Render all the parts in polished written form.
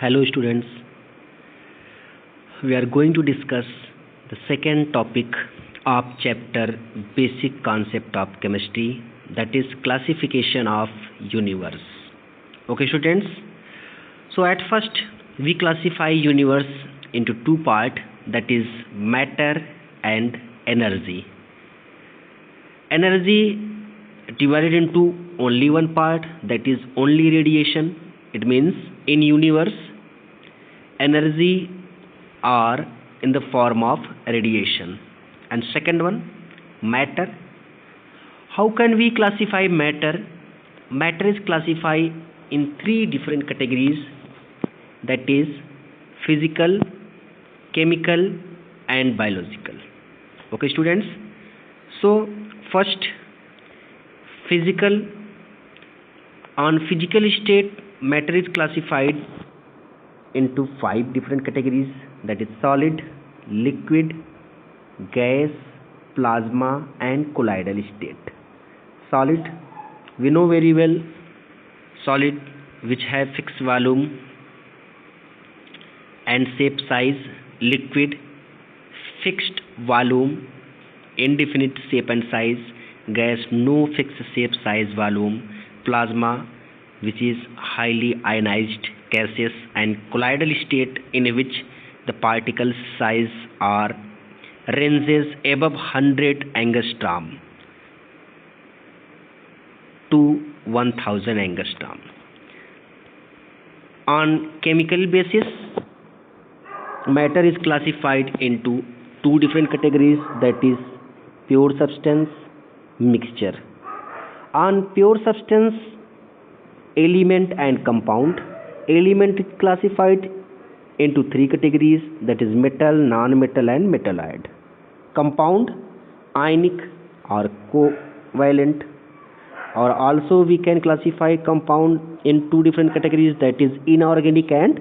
Hello students, we are going to discuss the second topic of chapter Basic Concept of Chemistry, that is classification of universe. Okay students, so at first we classify universe into two parts, that is matter and energy. Energy divided into only one part, that is only radiation. It means in universe energy are in the form of radiation. And second one, matter. How can we classify matter? Matter is classified in three different categories, that is physical, chemical and biological. Okay students, so first physical. On physical state, matter is classified into five different categories, that is solid, liquid, gas, plasma and colloidal state. Solid, we know very well, solid which have fixed volume and shape size. Liquid, fixed volume, indefinite shape and size. Gas, no fixed shape, size, volume. Plasma, which is highly ionized gaseous, and colloidal state, in which the particle size are ranges above 100 angstrom to 1000 angstrom. On chemical basis, matter is classified into two different categories, that is pure substance, mixture. On pure substance, element and compound. Element is classified into three categories, that is metal, non-metal and metalloid. Compound, ionic or covalent, or also we can classify compound in two different categories, that is inorganic and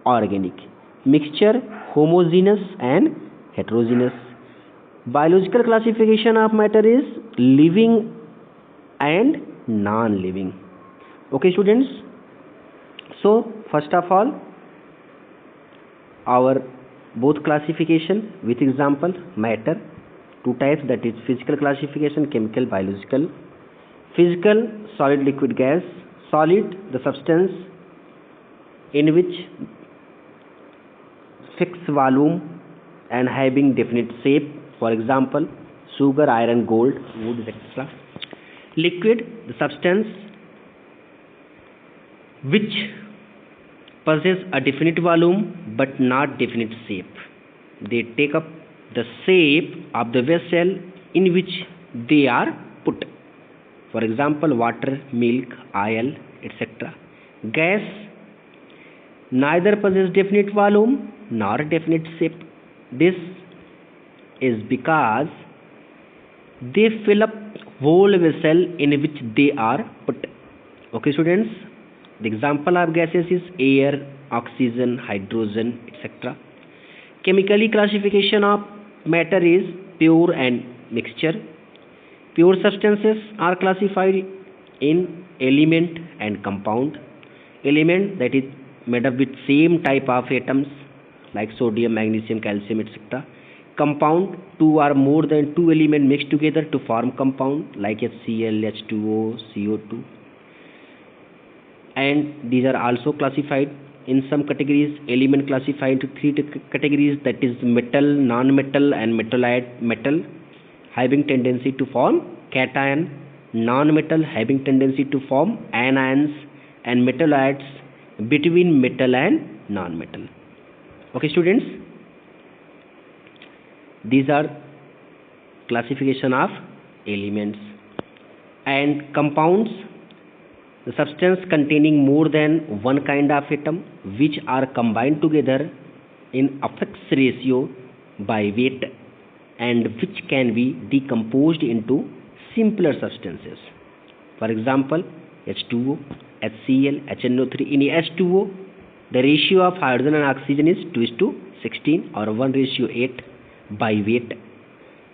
organic. Mixture, homogeneous and heterogeneous. Biological classification of matter is living and non-living. Okay students, so first of all our both classification with example. Matter, two types, that is physical classification, chemical, biological. Physical, solid, liquid, gas. Solid, the substance in which fixed volume and having definite shape, for example sugar, iron, gold, wood, etc. Liquid, the substance which possess a definite volume but not definite shape. They take up the shape of the vessel in which they are put, for example water, milk, oil, etc. Gas, neither possess definite volume nor definite shape. This is because they fill up whole vessel in which they are put. Okay students, the example of gases is air, oxygen, hydrogen, etc. Chemically classification of matter is pure and mixture. Pure substances are classified in element and compound. Element, that is made up with same type of atoms like sodium, magnesium, calcium, etc. Compound, two or more than two elements mixed together to form compound like HCl, H2O, CO2. And these are also classified in some categories. Element classified into three categories, that is metal, non-metal and metalloid. Metal having tendency to form cation, non-metal having tendency to form anions, and metalloids between metal and non-metal. Okay students, these are classification of elements. And compounds, the substance containing more than one kind of atom which are combined together in a fixed ratio by weight and which can be decomposed into simpler substances. For example H2O, HCl, HNO3. In H2O, the ratio of hydrogen and oxygen is 2:16 or 1:8 by weight.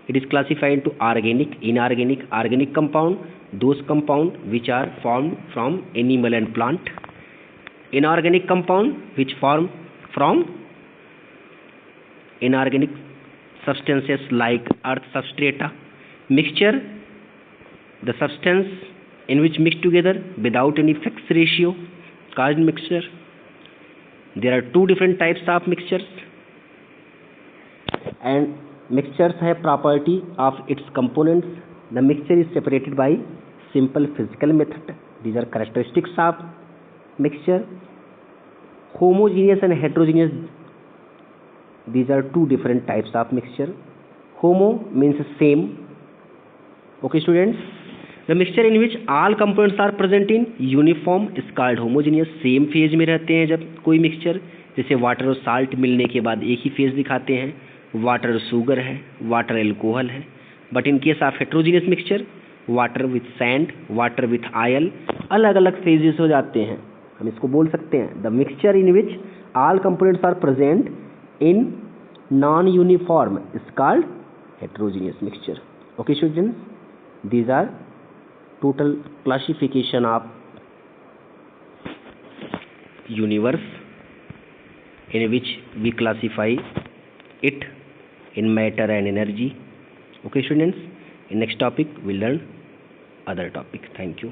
It is classified into organic, inorganic. Organic compound, those compound which are formed from animal and plant. inorganic compound which form from inorganic substances like earth substrata. Mixture, the substance in which mix together without any fixed ratio, called mixture. There are two different types of mixtures, and mixtures have property of its components. The mixture is separated by simple physical method. These are characteristics of mixture. Homogeneous and heterogeneous, these are two different types of mixture. Homo means same. Okay students, the mixture in which all components are present in uniform is called homogeneous. Same phase में रहते हैं जब कोई mixture, जैसे water और salt मिलने के बाद एक ही फेज दिखाते हैं, वाटर शुगर है, वाटर एल्कोहल है. But in case of heterogeneous mixture, water with sand, water with oil, अलग अलग फेजेस हो जाते हैं. हम इसको बोल सकते हैं the mixture in which all components are present in non uniform is called heterogeneous mixture. Okay students, these are total classification of universe in which we classify it in matter and energy. Okay students, in next topic we'll learn other topic. Thank you.